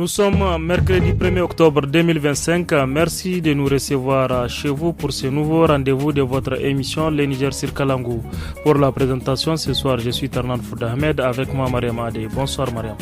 Nous sommes mercredi 1er octobre 2025. Merci de nous recevoir chez vous pour ce nouveau rendez-vous de votre émission Les Niger sur Kalangou. Pour la présentation ce soir, je suis Tarnan Fouda Ahmed avec moi Mariam Adé. Bonsoir Mariam.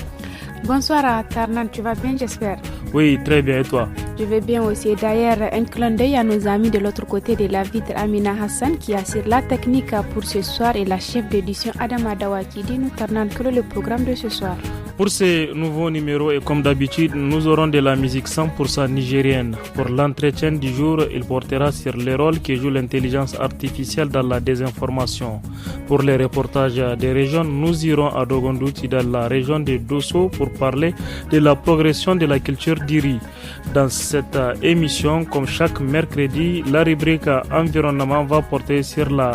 Bonsoir Tarnan, tu vas bien j'espère? Oui, très bien et toi? Je vais bien aussi. D'ailleurs, un clin d'œil à nos amis de l'autre côté de la vitre, Amina Hassan qui assure la technique pour ce soir et la chef d'édition Adama Dawa qui dit nous Tarnan quel est le programme de ce soir. Pour ce nouveau numéro et comme d'habitude, nous aurons de la musique 100% nigérienne. Pour l'entretien du jour, il portera sur le rôle que joue l'intelligence artificielle dans la désinformation. Pour les reportages des régions, nous irons à Dogondouti dans la région de Dosso pour parler de la progression de la culture du riz. Dans cette émission, comme chaque mercredi, la rubrique environnement va porter sur la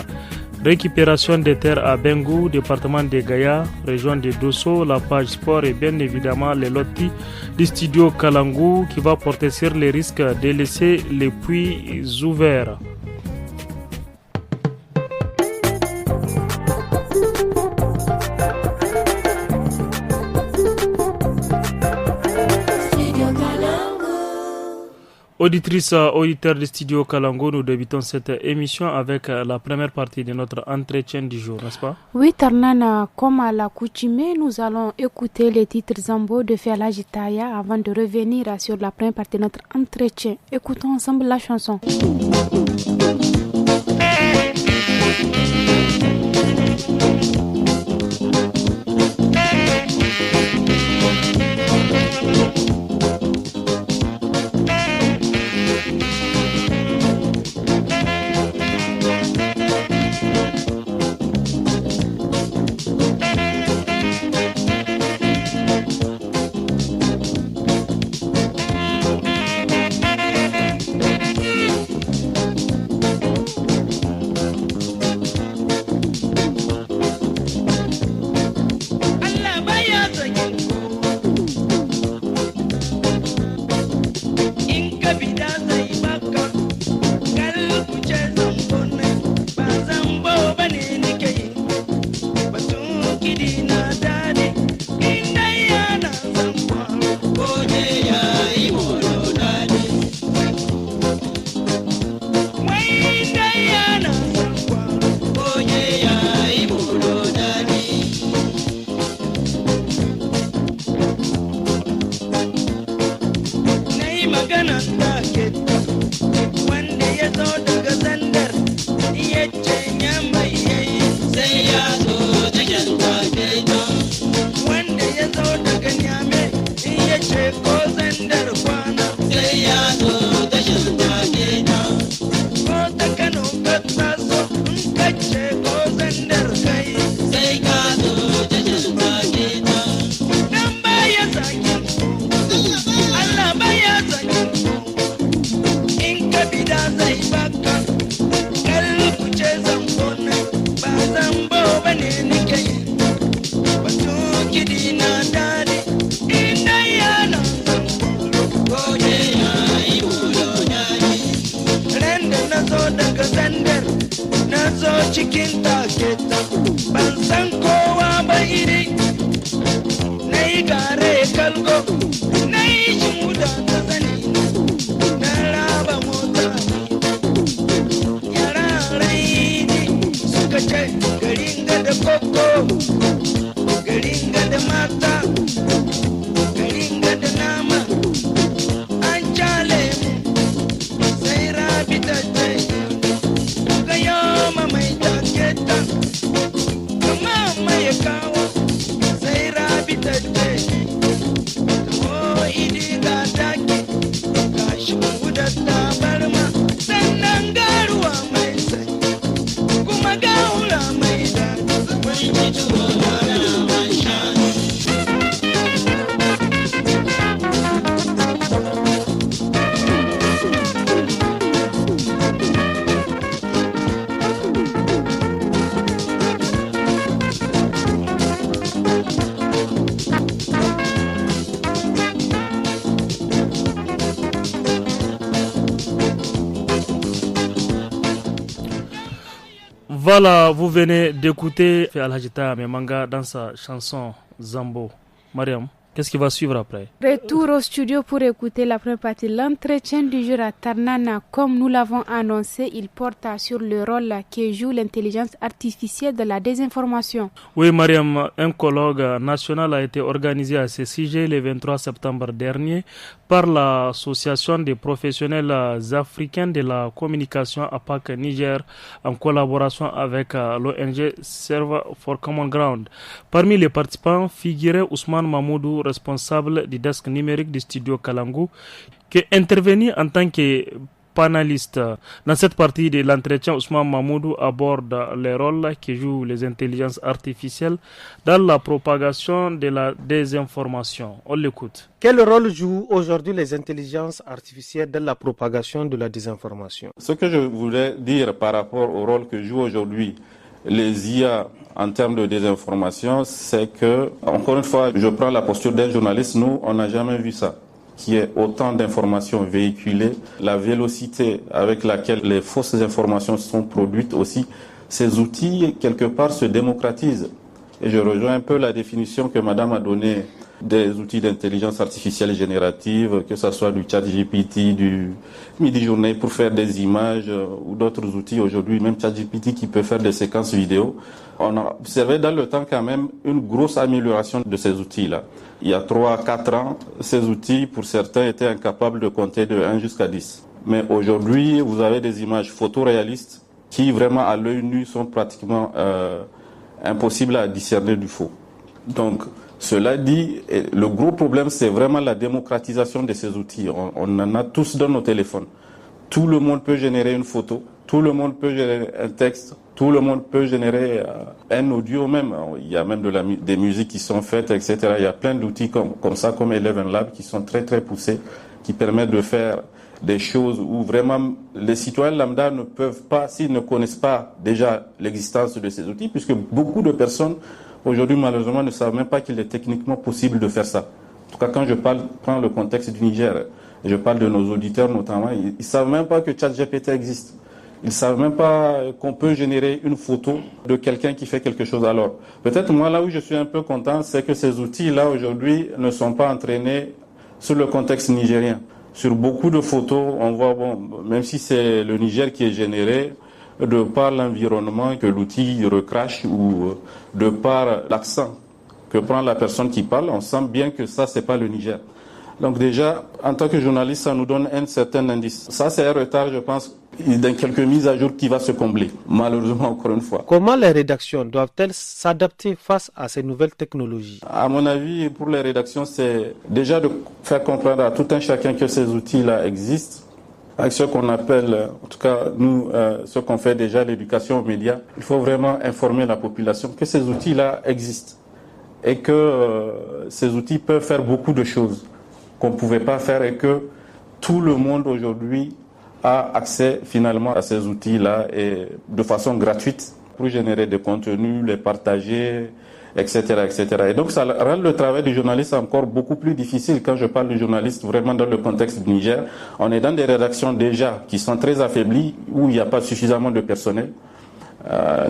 récupération des terres à Bengou, département de Gaïa, région de Dosso, la page sport et bien évidemment les lotis du studio Kalangou qui va porter sur les risques de laisser les puits ouverts. Auditrices, auditeurs du studio Kalango, nous débutons cette émission avec la première partie de notre entretien du jour, n'est-ce pas? Oui, Tarnana, comme à l'accoutumée, nous allons écouter les titres Zambo de Fela Jitaya avant de revenir sur la première partie de notre entretien. Écoutons ensemble la chanson. Voilà, vous venez d'écouter Al-Hajita Memanga dans sa chanson Zambo. Mariam, Qu'est-ce qui va suivre après? Retour au studio pour écouter la première partie. L'entretien du jour à Tarnana, comme nous l'avons annoncé, il porte sur le rôle que joue l'intelligence artificielle dans la désinformation. Oui, Mariam, un colloque national a été organisé à ce sujet le 23 septembre dernier par l'Association des professionnels africains de la communication APAC Niger en collaboration avec l'ONG Serve for Common Ground. Parmi les participants figurait Ousmane Mamoudou, responsable du desk numérique du studio Kalangu, qui est intervenu en tant que panéliste. Dans cette partie de l'entretien, Ousmane Mamoudou aborde les rôles que jouent les intelligences artificielles dans la propagation de la désinformation. On l'écoute. Quel rôle jouent aujourd'hui les intelligences artificielles dans la propagation de la désinformation? Ce que je voulais dire par rapport au rôle que jouent aujourd'hui les IA en termes de désinformation, c'est que, encore une fois, je prends la posture d'un journaliste, nous, on n'a jamais vu ça, qu'il y ait autant d'informations véhiculées, la vélocité avec laquelle les fausses informations sont produites aussi, ces outils, quelque part, se démocratisent. Et je rejoins un peu la définition que madame a donnée des outils d'intelligence artificielle générative, que ce soit du ChatGPT, du Midjourney pour faire des images ou d'autres outils aujourd'hui, même ChatGPT qui peut faire des séquences vidéo. On a observé dans le temps quand même une grosse amélioration de ces outils-là. Il y a 3-4 ans, ces outils, pour certains, étaient incapables de compter de 1 jusqu'à 10. Mais aujourd'hui, vous avez des images photoréalistes qui, vraiment, à l'œil nu, sont pratiquement impossibles à discerner du faux. Donc, cela dit, le gros problème, c'est vraiment la démocratisation de ces outils. On en a tous dans nos téléphones. Tout le monde peut générer une photo, tout le monde peut générer un texte, tout le monde peut générer un audio même. Il y a même des musiques qui sont faites, etc. Il y a plein d'outils comme ça, comme Eleven Lab, qui sont très très poussés, qui permettent de faire des choses où vraiment les citoyens lambda ne peuvent pas, s'ils ne connaissent pas déjà l'existence de ces outils, puisque beaucoup de personnes aujourd'hui, malheureusement, ne savent même pas qu'il est techniquement possible de faire ça. En tout cas, quand je prends le contexte du Niger, je parle de nos auditeurs notamment, ils ne savent même pas que ChatGPT existe. Ils ne savent même pas qu'on peut générer une photo de quelqu'un qui fait quelque chose. Alors, peut-être moi, là où je suis un peu content, c'est que ces outils-là, aujourd'hui, ne sont pas entraînés sur le contexte nigérien. Sur beaucoup de photos, on voit, même si c'est le Niger qui est généré, de par l'environnement que l'outil recrache ou de par l'accent que prend la personne qui parle, on sent bien que ça, c'est pas le Niger. Donc déjà, en tant que journaliste, ça nous donne un certain indice. Ça, c'est un retard, je pense, dans quelques mises à jour qui va se combler, malheureusement, encore une fois. Comment les rédactions doivent-elles s'adapter face à ces nouvelles technologies? À mon avis, pour les rédactions, c'est déjà de faire comprendre à tout un chacun que ces outils-là existent, avec ce qu'on appelle, en tout cas nous, ce qu'on fait déjà, l'éducation aux médias. Il faut vraiment informer la population que ces outils-là existent et que ces outils peuvent faire beaucoup de choses qu'on ne pouvait pas faire et que tout le monde aujourd'hui a accès finalement à ces outils-là et de façon gratuite pour générer des contenus, les partager, etc., etc. Et donc ça rend le travail du journaliste encore beaucoup plus difficile. Quand je parle du journaliste vraiment dans le contexte du Niger, on est dans des rédactions déjà qui sont très affaiblies, où il n'y a pas suffisamment de personnel.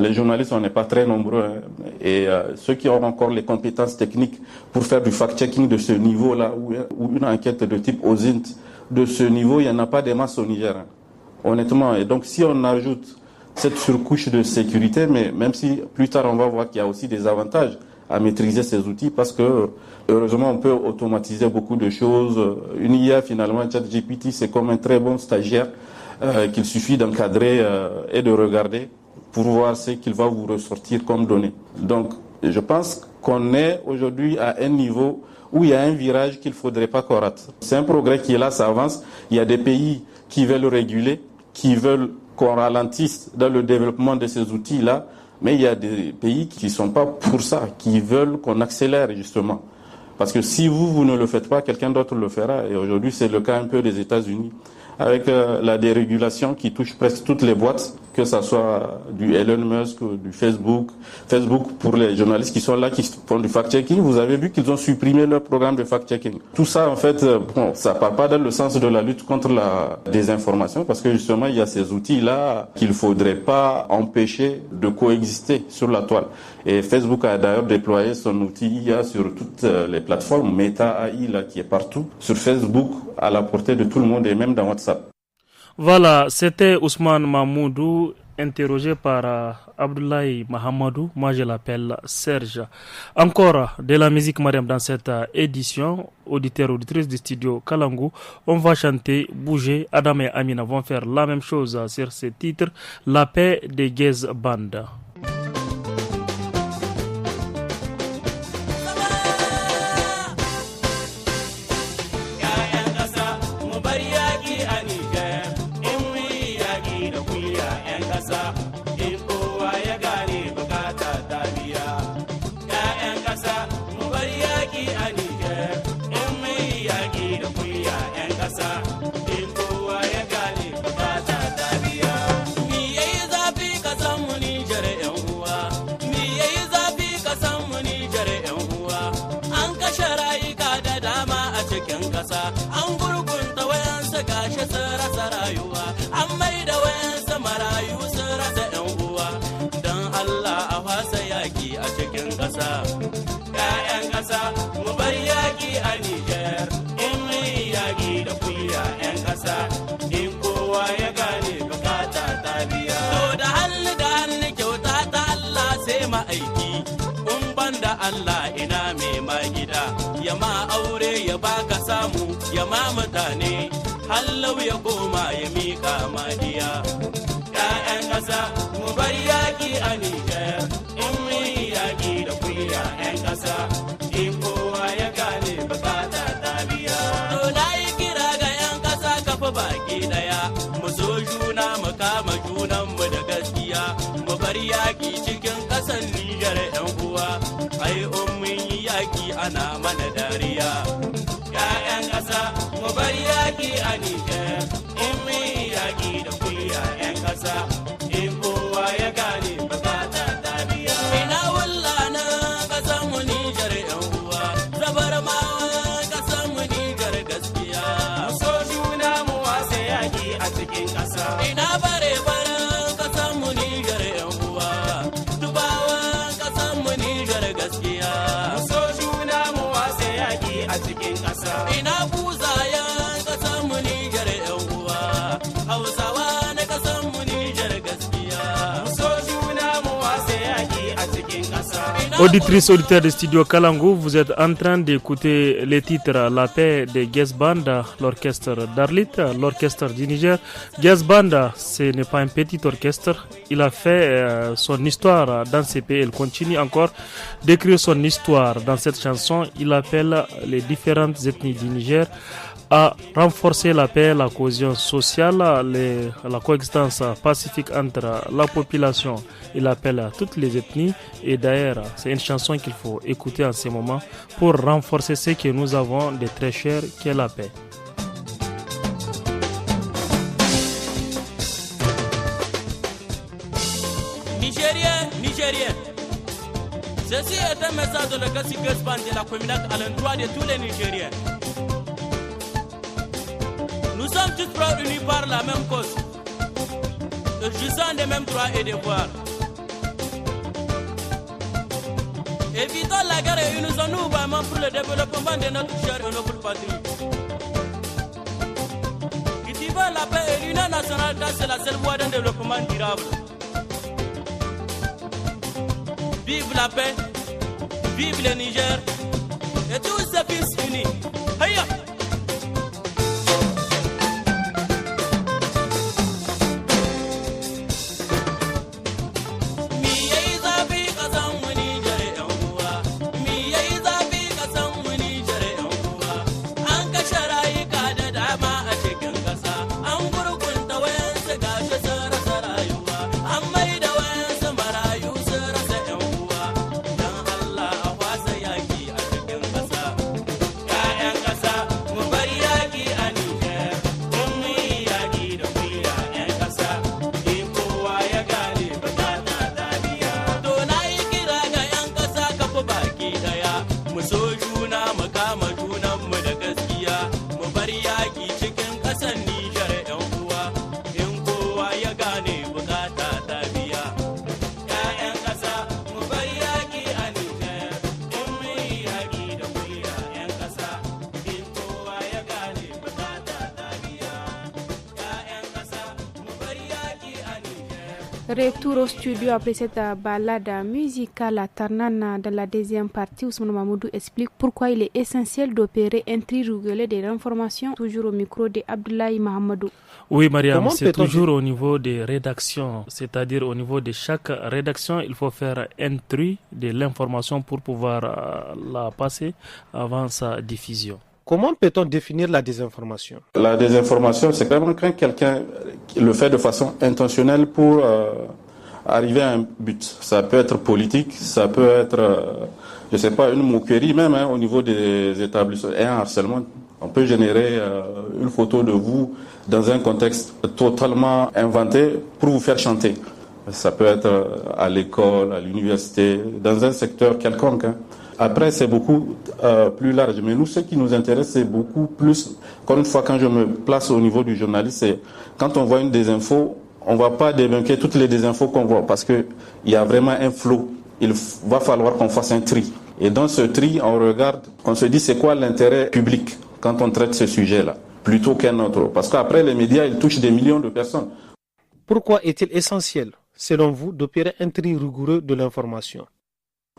Les journalistes, on n'est pas très nombreux. Et ceux qui ont encore les compétences techniques pour faire du fact-checking de ce niveau-là, ou une enquête de type OSINT, de ce niveau, il n'y en a pas des masses au Niger. Honnêtement. Et donc si on ajoute cette surcouche de sécurité, mais même si plus tard on va voir qu'il y a aussi des avantages à maîtriser ces outils, parce que heureusement on peut automatiser beaucoup de choses. Une IA finalement, ChatGPT, c'est comme un très bon stagiaire qu'il suffit d'encadrer et de regarder pour voir ce qu'il va vous ressortir comme données. Donc je pense qu'on est aujourd'hui à un niveau où il y a un virage qu'il ne faudrait pas qu'on rate. C'est un progrès qui est là, ça avance. Il y a des pays qui veulent réguler, qui veulent qu'on ralentisse dans le développement de ces outils-là, mais il y a des pays qui ne sont pas pour ça, qui veulent qu'on accélère justement. Parce que si vous ne le faites pas, quelqu'un d'autre le fera. Et aujourd'hui, c'est le cas un peu des États-Unis, avec la dérégulation qui touche presque toutes les boîtes, que ce soit du Elon Musk ou du Facebook. Facebook, pour les journalistes qui sont là, qui font du fact-checking, vous avez vu qu'ils ont supprimé leur programme de fact-checking. Tout ça, en fait, ça part pas dans le sens de la lutte contre la désinformation, parce que justement, il y a ces outils-là qu'il faudrait pas empêcher de coexister sur la toile. Et Facebook a d'ailleurs déployé son outil IA sur toutes les plateformes, Meta AI, là, qui est partout, sur Facebook, à la portée de tout le monde et même dans WhatsApp. Voilà, c'était Ousmane Mahmoudou, interrogé par Abdoulaye Mahamadou. Moi, je l'appelle Serge. Encore de la musique, Mariam, dans cette édition. Auditeurs, auditrices du studio Kalangu, on va chanter Bouger. Adam et Amina vont faire la même chose sur ce titre, La paix des Gez Band. Allah ina mai magida ya ma aure ya baka samu ya ma mutane hallau ya koma ya mika madiya ƴaƴan ƙasa mu bar yaƙi a Niger in mun yaƙi da kuya ƴan ƙasa in kowa ya gane bukata ta biya to na yi kira ga ƴan ƙasa kafa baki daya mu so juna mu kama junan mu da gaskiya mu bar yaƙi cikin ƙasar Niger ƴan uwa ai mun yi yaƙi ana mana dariya ƴaƴan ƙasa mu bar yaƙi a Niger in mun yi yaƙi da kuya ƴan ƙasa in kowa ya gane bukata ta biya ina wulla na ƙasar mu Niger ƴan uwa zabar ma ƙasar mu Niger gaskiya so juna mu wasa yaƙi a cikin ƙasa ina bare bare ƙasar mu Niger ƴan uwa dubawan ƙasar mu Niger gaskiya so juna mu wasa yaƙi a cikin ƙasa ina buzayen ƙasar mu Niger ƴan uwa Hausawa na ƙasar mu Niger gaskiya so juna mu wasa yaƙi a cikin ƙasa. Auditrices, auditeurs du studio Kalangu, vous êtes en train d'écouter les titres La paix de Gez Band, l'orchestre d'Arlit, l'orchestre du Niger. Gez Band, ce n'est pas un petit orchestre. Il a fait son histoire dans ces pays. Il continue encore d'écrire son histoire dans cette chanson. Il appelle les différentes ethnies du Niger à renforcer la paix, la cohésion sociale, la coexistence pacifique entre la population. Il appelle à toutes les ethnies et d'ailleurs c'est une chanson qu'il faut écouter en ce moment pour renforcer ce que nous avons de très cher qui est la paix. Nigérien, ceci est un message de l'orchestre Gez Band de la communauté à l'endroit de tous les Nigériens. Nous sommes tous proches unis par la même cause, le jouissant des mêmes droits et devoirs. Évitons la guerre et unissons-nous vraiment pour le développement de notre chère et noble patrie. Cultiver la paix et l'union nationale, c'est la seule voie d'un développement durable. Vive la paix, vive le Niger et tous ces fils unis. Aïe! Kasa Retour au studio après cette balade musicale à Tarnana. Dans la deuxième partie, Ousmane Mamoudou explique pourquoi il est essentiel d'opérer un tri régulier de l'information, toujours au micro de Abdoulaye Mahamadou. Oui, Mariam, c'est toujours au niveau des rédactions, c'est-à-dire au niveau de chaque rédaction, il faut faire un tri de l'information pour pouvoir la passer avant sa diffusion. Comment peut-on définir la désinformation? La désinformation, c'est vraiment quand quelqu'un le fait de façon intentionnelle pour arriver à un but. Ça peut être politique, ça peut être, je sais pas, une moquerie même au niveau des établissements, et un harcèlement. On peut générer une photo de vous dans un contexte totalement inventé pour vous faire chanter. Ça peut être à l'école, à l'université, dans un secteur quelconque. Après, c'est beaucoup plus large. Mais nous, ce qui nous intéresse, c'est beaucoup plus. Encore une fois, quand je me place au niveau du journaliste, c'est quand on voit une désinfo, on ne va pas débunker toutes les désinfos qu'on voit parce qu'il y a vraiment un flot. Il va falloir qu'on fasse un tri. Et dans ce tri, on regarde, on se dit c'est quoi l'intérêt public quand on traite ce sujet-là, plutôt qu'un autre. Parce qu'après, les médias, ils touchent des millions de personnes. Pourquoi est-il essentiel, selon vous, d'opérer un tri rigoureux de l'information?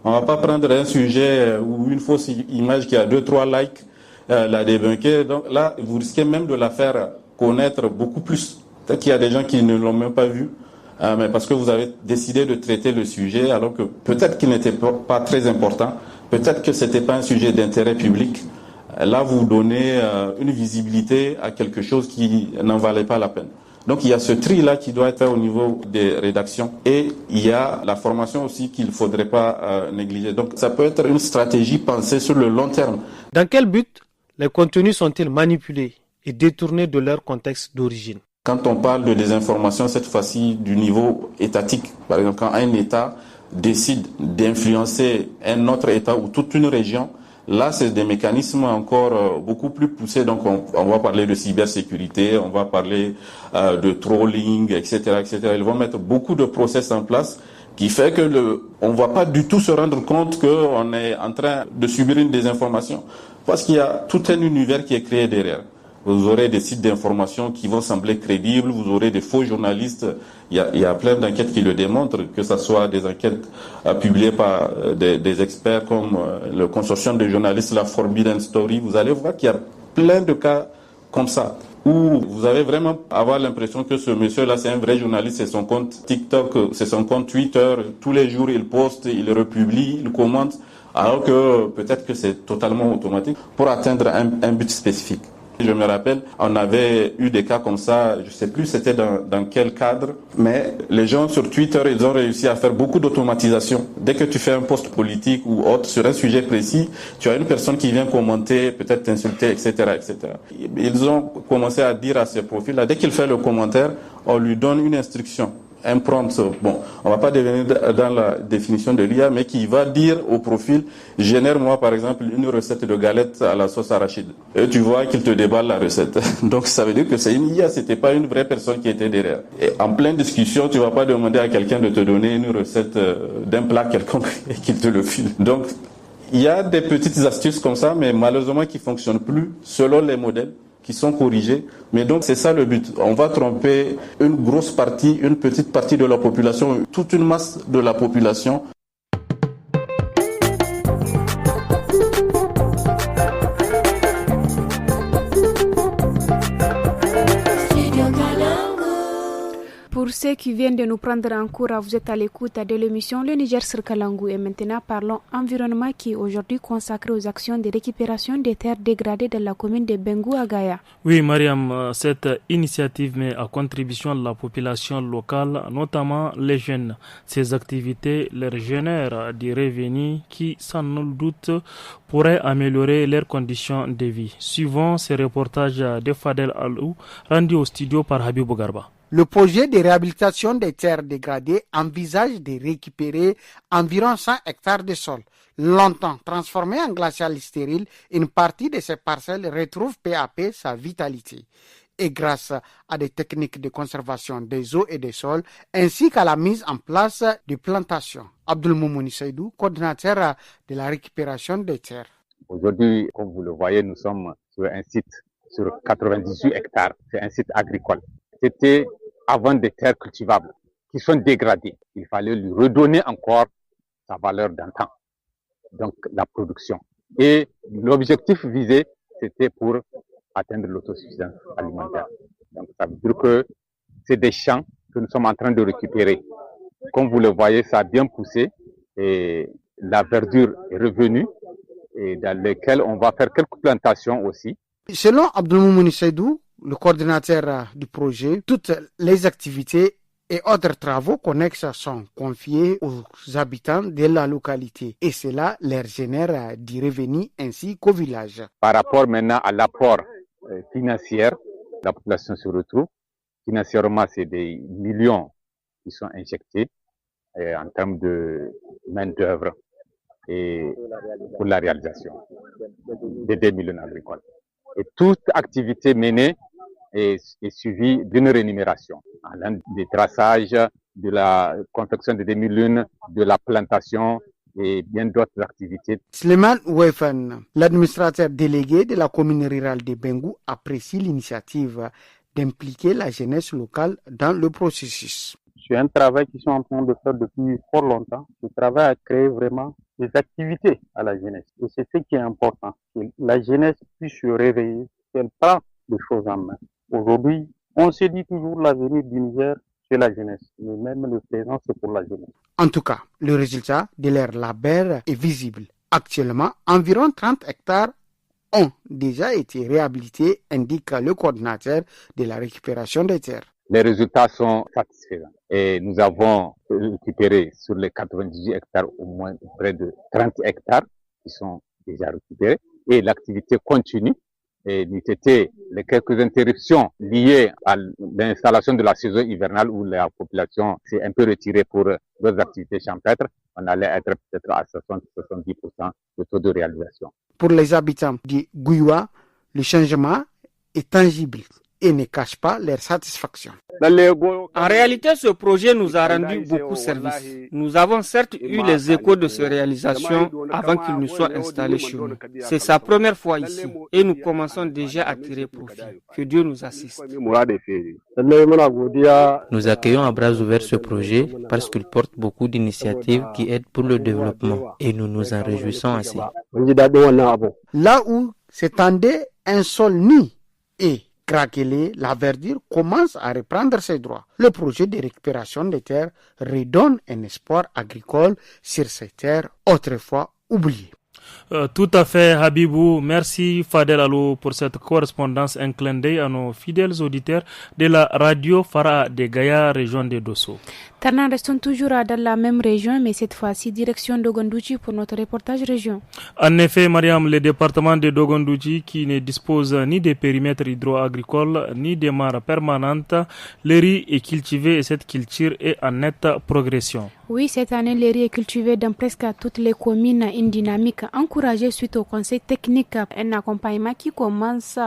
On ne va pas prendre un sujet ou une fausse image qui a 2-3 likes, la débunker. Donc là, vous risquez même de la faire connaître beaucoup plus. Peut-être qu'il y a des gens qui ne l'ont même pas vu, mais parce que vous avez décidé de traiter le sujet, alors que peut-être qu'il n'était pas très important, peut-être que ce n'était pas un sujet d'intérêt public. Là, vous donnez une visibilité à quelque chose qui n'en valait pas la peine. Donc il y a ce tri-là qui doit être fait au niveau des rédactions et il y a la formation aussi qu'il ne faudrait pas négliger. Donc ça peut être une stratégie pensée sur le long terme. Dans quel but les contenus sont-ils manipulés et détournés de leur contexte d'origine? Quand on parle de désinformation, cette fois-ci du niveau étatique, par exemple quand un État décide d'influencer un autre État ou toute une région, là, c'est des mécanismes encore beaucoup plus poussés. Donc, on va parler de cybersécurité, on va parler de trolling, etc., etc. Ils vont mettre beaucoup de process en place qui fait que on va pas du tout se rendre compte qu'on est en train de subir une désinformation. Parce qu'il y a tout un univers qui est créé derrière. Vous aurez des sites d'information qui vont sembler crédibles, vous aurez des faux journalistes. Il y a plein d'enquêtes qui le démontrent, que ce soit des enquêtes publiées par des experts comme le consortium de journalistes La Forbidden Story. Vous allez voir qu'il y a plein de cas comme ça, où vous allez vraiment avoir l'impression que ce monsieur-là, c'est un vrai journaliste, c'est son compte TikTok, c'est son compte Twitter. Tous les jours, il poste, il republie, il commente, alors que peut-être que c'est totalement automatique pour atteindre un but spécifique. Je me rappelle, on avait eu des cas comme ça, je ne sais plus c'était dans quel cadre, mais les gens sur Twitter, ils ont réussi à faire beaucoup d'automatisation. Dès que tu fais un post politique ou autre sur un sujet précis, tu as une personne qui vient commenter, peut-être t'insulter, etc., etc. Ils ont commencé à dire à ces profils-là, dès qu'il fait le commentaire, on lui donne une instruction. Un prompt, bon, on va pas devenir dans la définition de l'IA, mais qui va dire au profil, génère-moi par exemple une recette de galette à la sauce arachide. Et tu vois qu'il te déballe la recette. Donc ça veut dire que c'est une IA, c'était pas une vraie personne qui était derrière. Et en pleine discussion, tu vas pas demander à quelqu'un de te donner une recette d'un plat quelconque et qu'il te le file. Donc il y a des petites astuces comme ça, mais malheureusement qui fonctionnent plus selon les modèles qui sont corrigés. Mais donc c'est ça le but. On va tromper une grosse partie, une petite partie de la population, toute une masse de la population. Pour ceux qui viennent de nous prendre en cours, vous êtes à l'écoute de l'émission Le Niger sur Kalangu. Et maintenant, parlons environnement qui est aujourd'hui consacré aux actions de récupération des terres dégradées de la commune de Bengou à Gaïa. Oui, Mariam, cette initiative met à contribution la population locale, notamment les jeunes. Ces activités leur génèrent des revenus qui, sans nul doute, pourraient améliorer leurs conditions de vie. Suivant ces reportages de Fadel Alou, rendu au studio par Habibou Garba. Le projet de réhabilitation des terres dégradées envisage de récupérer environ 100 hectares de sol. Longtemps transformé en glacial stérile, une partie de ces parcelles retrouve peu à peu sa vitalité. Et grâce à des techniques de conservation des eaux et des sols, ainsi qu'à la mise en place de plantations. Abdul Moumouni Seydou, coordinateur de la récupération des terres. Aujourd'hui, comme vous le voyez, nous sommes sur un site sur 98 hectares. C'est un site agricole. C'était avant des terres cultivables qui sont dégradés. Il fallait lui redonner encore sa valeur d'antan, donc la production. Et l'objectif visé, c'était pour atteindre l'autosuffisance alimentaire. Donc ça veut dire que c'est des champs que nous sommes en train de récupérer. Comme vous le voyez, ça a bien poussé et la verdure est revenue et dans lesquelles on va faire quelques plantations aussi. Selon Abdelmoumouni Seydou, le coordinateur du projet, toutes les activités et autres travaux connexes sont confiés aux habitants de la localité et cela leur génère du revenu ainsi qu'au village. Par rapport maintenant à l'apport financier, la population se retrouve. Financièrement, c'est des millions qui sont injectés en termes de main-d'œuvre et pour la réalisation des 2 millions agricoles. Et toute activité menée est suivie d'une rémunération, allant des traçages, de la confection des 2 millions, de la plantation et bien d'autres activités. Sleman Ouefan, l'administrateur délégué de la commune rurale de Bengou, apprécie l'initiative d'impliquer la jeunesse locale dans le processus. C'est un travail qu'ils sont en train de faire depuis fort longtemps. Ce travail a créé vraiment des activités à la jeunesse. Et c'est ce qui est important, que la jeunesse puisse se réveiller, qu'elle prend les choses en main. Aujourd'hui, on se dit toujours l'avenir du Niger, c'est la jeunesse. Mais même le présent, c'est pour la jeunesse. En tout cas, le résultat de leur labeur est visible. Actuellement, environ 30 hectares ont déjà été réhabilités, indique le coordinateur de la récupération des terres. Les résultats sont satisfaisants et nous avons récupéré sur les 98 hectares au moins près de 30 hectares qui sont déjà récupérés et l'activité continue. Et nous étions les quelques interruptions liées à l'installation de la saison hivernale où la population s'est un peu retirée pour d'autres activités champêtres. On allait être peut-être à 60-70% de taux de réalisation. Pour les habitants du Gouyoua, le changement est tangible et ne cache pas leur satisfaction. En réalité, ce projet nous a rendu beaucoup service. Nous avons certes eu les échos de ces réalisations avant qu'il ne soit installé chez nous. C'est sa première fois ici et nous commençons déjà à tirer profit. Que Dieu nous assiste. Nous accueillons à bras ouverts ce projet parce qu'il porte beaucoup d'initiatives qui aident pour le développement et nous nous en réjouissons assez. Là où s'étendait un sol nu et craquelé, la verdure commence à reprendre ses droits. Le projet de récupération des terres redonne un espoir agricole sur ces terres autrefois oubliées. Tout à fait, Habibou. Merci Fadel Alou pour cette correspondance. Un clin d'œil à nos fidèles auditeurs de la radio Fara de Gaïa, région de Dosso. Tarnan, restons toujours dans la même région, mais cette fois-ci direction Dogondouchi pour notre reportage région. En effet, Mariam, le département de Dogondouchi qui ne dispose ni des périmètres hydro-agricoles ni des mares permanentes, le riz est cultivé et cette culture est en nette progression. Oui, cette année, le riz est cultivé dans presque toutes les communes. Une dynamique encouragée suite au conseil technique, un accompagnement qui commence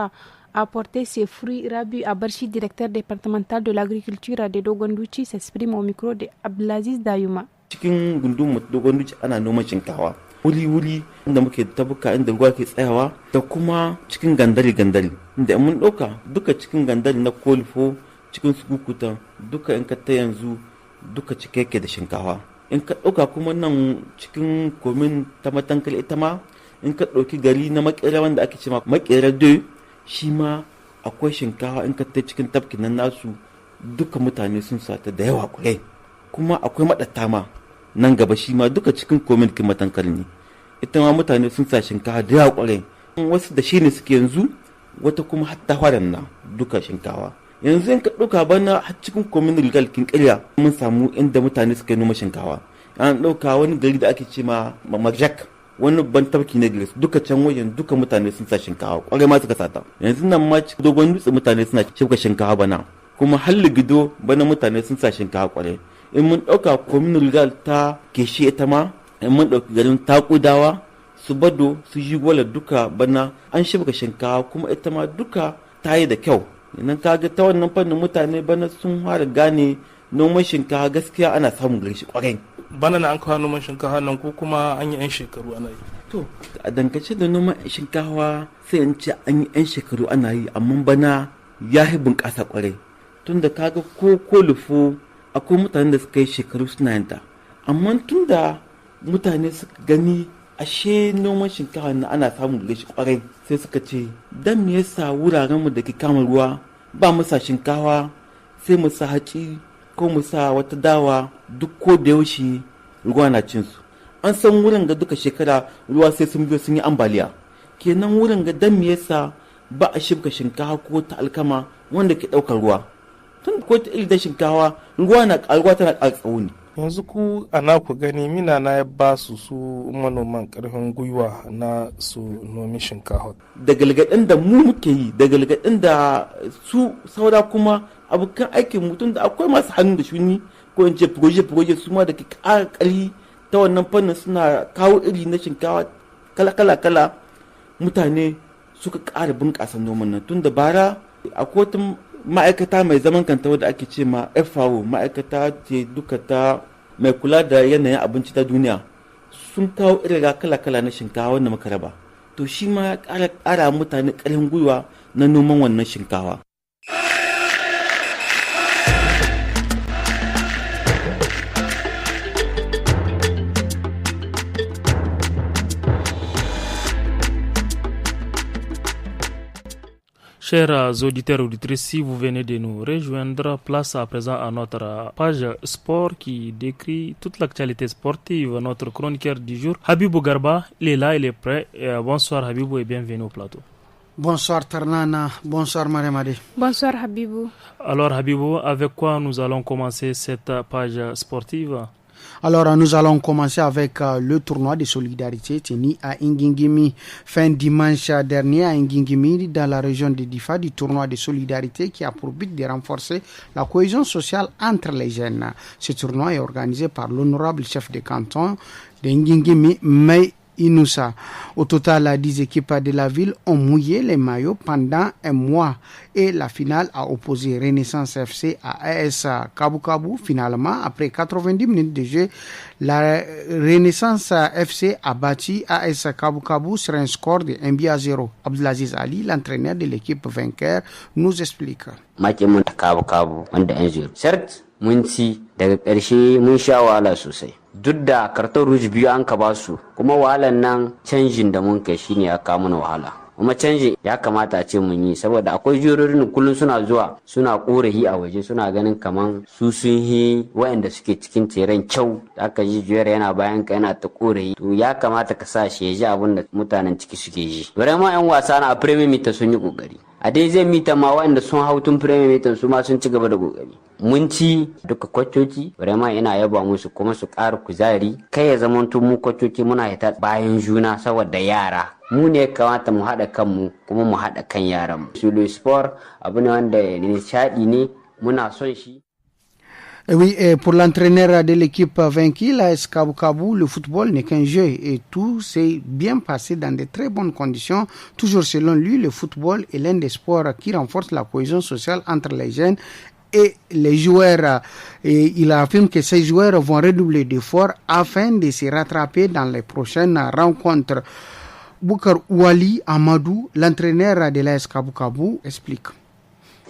à porter ses fruits. Rabi Abarchi, directeur départemental de l'agriculture de Dogondouchi, s'exprime au micro de Abdelaziz Dayouma. Cikin gundumar Dogondouchi ana noman shinkawa. Wuri-wuri inda muke tabuka inda ruwa ke tsayawa da kuma cikin gandari-gandari. Inda mun ɗauka duka cikin gandari na kolfo cikin sukukuta duka in ka ta yanzu duka cike yake da shinkawa. In ka ɗauka kuma nan cikin komin ta matankal ita ma in ka ɗauki gari na makera wanda ake cewa makera 2 shi ma akwai shinkawa in ka ta cikin tafkin nan nasu duka mutane sun sata da yawa kwarai. Kuma akwai maɗata ma nan gaba shi ma duka cikin komin kin matankal ne. Ita ma mutane sun sa shinkawa da yawa kwarai. Wasu da shi ne suke yanzu wata kuma hatta faran na duka shinkawa. Yanzu in ka ɗauka bana har cikin komin rigal kin ƙirya mun samu inda mutane suka noma shinkawa. An ɗauka wani gari da ake ce ma Marjak wani ban tabki ne gari duka can wajen duka mutane sun sa shinkawa kwarai ma suka sata. Yanzu nan ma cikin dogon dutse mutane suna shuka shinkawa bana kuma halli gido bana mutane sun sa shinkawa kwarai. In mun ɗauka komin rigal ta Keshi ita ma in mun ɗauki garin Takudawa su Bado su Jigola duka bana an shuka shinkawa kuma ita ma duka ta yi da kyau. Idan kaga ta wannan fannin mutane bana sun fara gane noman shinkafa gaskiya ana samun gari shi kwarai. Bana na an kawo noman shinkafa nan ko kuma an yi 'yan shekaru ana yi? To, a dangance da noman shinkafa sai in ce an yi 'yan shekaru ana yi amma bana ya yi bunƙasa kwarai. Tunda kaga ko kolufo akwai mutanen da suka yi shekaru suna yanta, amma tun da mutane suka gani ashe noman shinkafa na ana samun da shi kwarai, sai suka ce dan me yasa wuraren mu da ke kama ruwa ba mu sa shinkafa, sai mu sa haci ko mu sa wata dawa, duk ko da yaushe ruwa na cin su. An san wurin ga duka shekara ruwa sai sun biyo sun yi ambaliya, kenan wurin ga dan me yasa ba a shibka shinkafa ko ta alkama wanda ke ɗaukar ruwa. Tun ko ta da shinkafa ruwa na ƙaruwa tana ƙara tsawo ne. Yanzu ku ana ku gani mina na ya ba su manoman ƙarfin gwiwa na su nomi shinkafa. Da galgadin da mu muke yi, da galgadin da su saura kuma abokan aikin mutum da akwai masu hannu da shuni ko in ce proje su ma da ke ƙara ƙarfi ta wannan fannin suna kawo iri na shinkawa kala mutane suka ƙara bunƙasa noman nan. Tun da bara akwai wata ma'aikata mai zaman kanta wadda ake ce ma FAO, ma'aikata ce duka ta mai kula da yanayin abinci ta duniya, sun kawo irira kala na shinkawa wanda muka raba. To shi ma ya ƙara mutane ƙarfin gwiwa na noman wannan shinkawa. Chers auditeurs et auditrices, si vous venez de nous rejoindre, place à présent à notre page sport qui décrit toute l'actualité sportive. Notre chroniqueur du jour, Habibou Garba, il est là, il est prêt. Bonsoir Habibou et bienvenue au plateau. Bonsoir Tarnana, bonsoir Mariamade. Bonsoir Habibou. Alors Habibou, avec quoi nous allons commencer cette page sportive? Alors, nous allons commencer avec le tournoi de solidarité tenu à Ngingimi fin dimanche dernier à Ngingimi dans la région de Difa, du tournoi de solidarité qui a pour but de renforcer la cohésion sociale entre les jeunes. Ce tournoi est organisé par l'honorable chef de canton de Ngingimi, May Inoussa. Au total, 10 équipes de la ville ont mouillé les maillots pendant un mois et la finale a opposé Renaissance FC à AS Kabu Kabu. Finalement, après 90 minutes de jeu, la Renaissance FC a battu AS Kabu Kabu sur un score de 1-0. Abdelaziz Ali, l'entraîneur de l'équipe vainqueur, nous explique. Makin Kabu Kabu wanda 1-0. Certes, mun ci daga ƙarshe mun sha wahala sosai. Duk da karton rouge biyu an ka ba su, kuma wahalan nan canjin da mun kai shine ya kawo mana wahala. Kuma canjin ya kamata a ce mun yi saboda akwai jurorin kullum suna zuwa suna korafi a waje suna ganin kaman su sun yi waɗanda suke cikin teren kyau da aka ji juyar yana bayan ka yana ta korafi to ya kamata ka sa shi ya ji abin da mutanen ciki suke ji. Vraiment 'yan wasa na Premier Mita sun yi kokari. A dai zai mita ma waɗanda sun hau tun Premier Mita su ma sun ci gaba da kokari. Mun ci duka kwacoci, vraiment ina yaba musu kuma su ƙara kuzari kai ya zama mu kwacoci muna hita bayan juna saboda yara. Mu ne kamata mu haɗa kanmu kuma mu haɗa kan yaran mu. Sur le sport abu ne wanda nishaɗi ne muna son shi. Oui, et pour l'entraîneur de l'équipe vaincue, l'AS Kabu Kabu, le football n'est qu'un jeu et tout s'est bien passé dans de très bonnes conditions. Toujours selon lui, le football est l'un des sports qui renforce la cohésion sociale entre les jeunes et les joueurs. Et il affirme que ces joueurs vont redoubler d'efforts afin de se rattraper dans les prochaines rencontres. Boukar Ouali Amadou, l'entraîneur de l'AS Kabu Kabu, explique.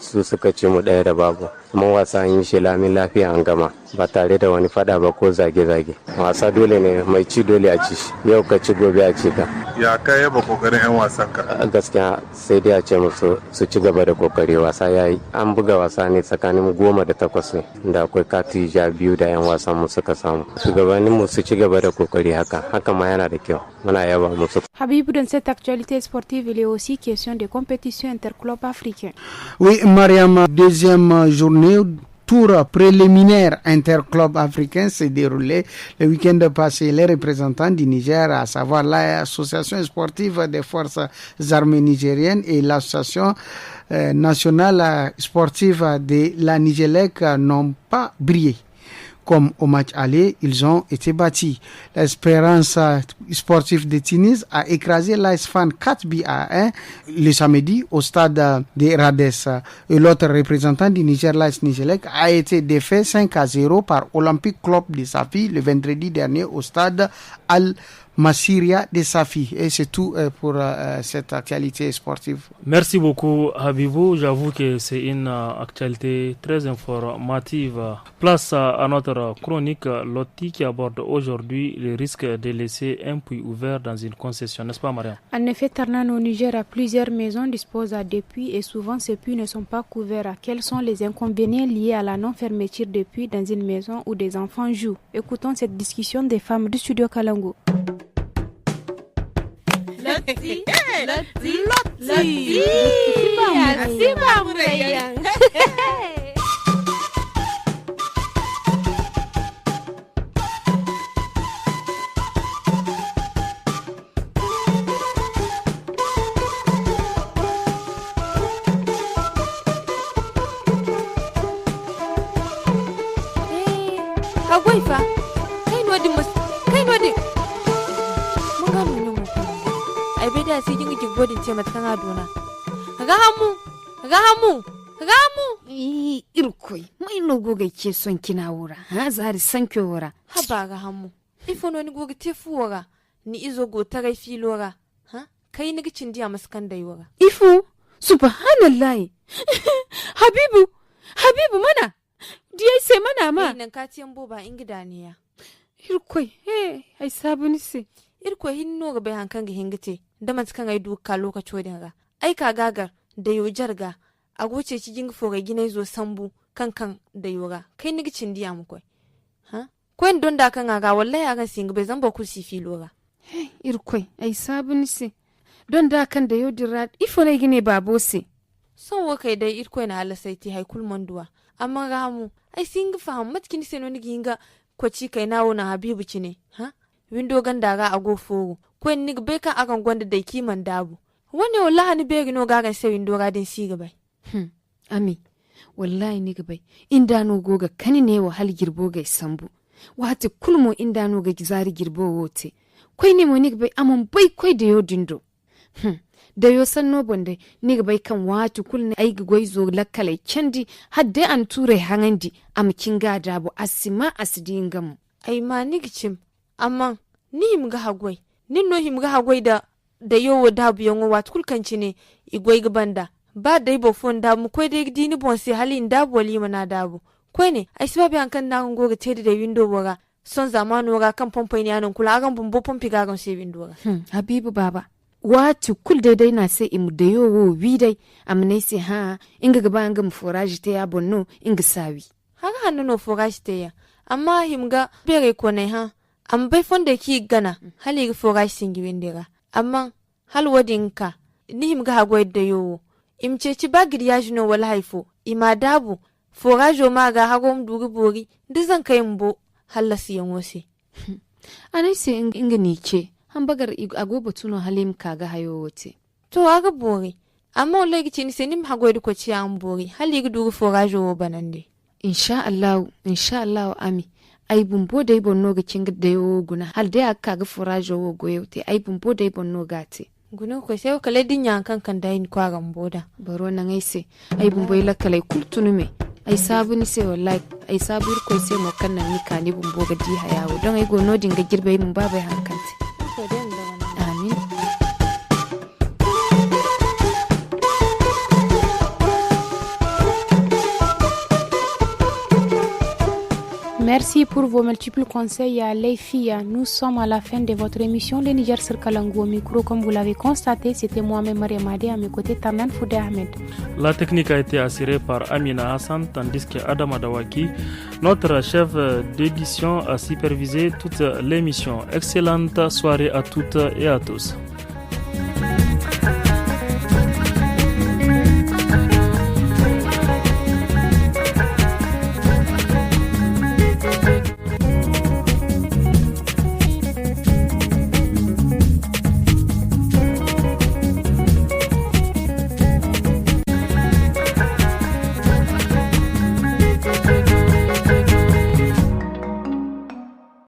Su suka ce mu ɗaya da babu, kuma wasa yin shi lamin lafiya an gama ba tare da wani fada ba ko zage-zage. Wasa dole ne mai ci dole a ci shi, yau ka ci gobe a ci ka. Ya ka yaba kokarin 'yan wasan ka? Gaskiya sai dai a ce musu su ci gaba da kokari, wasa ya yi. An buga wasa ne tsakanin 10 da 8 ne, da akwai kati ja 2 da 'yan wasan mu suka samu. Shugabannin mu su ci gaba da kokari haka ma yana da kyau. Muna yaba musu. Habib, dans cette actualité sportive, il est aussi question de compétition interclub africaine. Oui, Mariam, deuxième journée, tour préliminaire interclub africain s'est déroulé le week-end passé. Les représentants du Niger, à savoir l'association sportive des forces armées nigériennes et l'association nationale sportive de la Nigélec, n'ont pas brillé. Comme au match aller, ils ont été battus. L'Espérance sportive de Tunis a écrasé l'AS-FAN 4-1 le samedi au stade de Rades. Et l'autre représentant du Niger, l'AS Nigélec, a été défait 5-0 par Olympique Club de Safi le vendredi dernier au stade Al Massiria de Safi. Et c'est tout pour cette actualité sportive. Merci beaucoup Habibou. J'avoue que c'est une actualité très informative. Place à notre chronique Loti qui aborde aujourd'hui le risque de laisser un puits ouvert dans une concession, n'est-ce pas Mariam? En effet, Tarnan, au Niger, plusieurs maisons disposent de puits et souvent ces puits ne sont pas couverts. Quels sont les inconvénients liés à la non-fermeture des puits dans une maison où des enfants jouent? Écoutons cette discussion des femmes du studio Kalango. Loti, Hagwaifa, kai nodi munga munyo muku. Ai beda sai jinga jigbodin ce mata kan adona. Gahamu. Irkoi, mai no goga ke son kina wura. Ha zari sankyo wura. Haba gahamu. Ifo no ni goga tefu wura. Ni izo go tagai filora. Ha? Kai ni gicin diya maskan da yura. Ifo, subhanallahi. Habibu mana. Diya sai mana ma. Nan ka tiyan boba ingida ne ya. Irkoi, ai sabuni se. Irkoi hinno ga bai hankan ga hingite. Da man kan ai duka lokaci wadin ga. Ai ka gagar da yo jarga. A goce ci jinga foga gina zo sambu kan da yoga. Kai ni gicin diya mu koi. Ha? Kwen don da kan ga wallahi akan singa bai zan ba ku si filora. Irkoi, ai sabuni se. Don da kan da yo dirat ifo na gine babo se. Son wa kai dai irkoi na halasai ti haikul manduwa. Amma ga mu ai singa faham matkin se no ni ginga kwaci kai nawo na Habibu cine. Ha? Windo ganda ga ago fogo. Kwen ni bai kan akan gwanda da kiman dabu. Wani wallahi ni bai gino gagan sai windo ga din si gabai. Ami, wallahi ni gabai. Inda no goga kani ne wa hal girbo ga sambu. Wata kulmo inda no ga gizari girbo wote. Kwai ne mo ni gabai amon bai kwai da yo dindo. Da yo san no bonde ni gabai kan watu kulne ai goi zo lakkale candi hadde an ture hangandi am kinga dabo asima asidin gam. Ai ma ni gicim amma ni him ga hagwai. Nin no him ga hagwai da yo dabu yongo watu kulkanci ne igwai gabanda. Ba dai bo fon da mu kwai dai dini bon se halin da boli mana dabu kwai ne ai sababi an kan na goga tede da window boga son zamanu ga kan pompo ne anan kula gan bumbo pompi ga gan se window ga Habibu baba watu kul dai na se imu da yo wo wi dai amne se ha inga gaba an ga mu forage te ya bonno inga sawi haka hannu no forage te ya amma himga bere ko ne ha am bai fon da ki gana hali ga forage singi windira amma hal wadinka ni himga hagwai da yo imceci bagir ya jino wala haifo ima dabu forajo ma ga hagom dugi bori dizan kai mbo halasi yan wose anai se inga ni ce hambagar agobo tuno halim kaga hayo wote to aga bori amma wallahi gici ni senim hagoy ko ci an bori hali ga dugi forajo wo banande insha Allah ami ai bumbo dai bonno ga cinga da yo guna hal dai aka ga forajo wo goyote ai bumbo dai bonno gate guno ko sai kala dinya kan dai kwa gamboda baro nan ai se ai bumbo ila kala kultunu me ai sabu ni se wallahi ai sabu ko se mo kan nan ni kani bumbo ga di hayawo don ai gono dinga girbe mun babai hankanti amin. Merci pour vos multiples conseils, les filles. Nous sommes à la fin de votre émission, le Niger sur Kalangu. Au micro, comme vous l'avez constaté, c'était moi-même Mariam Adé, à mes côtés, Tarnan Foudé Ahmed. La technique a été assurée par Amina Hassan, tandis que Adam Adawaki, notre chef d'édition, a supervisé toute l'émission. Excellente soirée à toutes et à tous.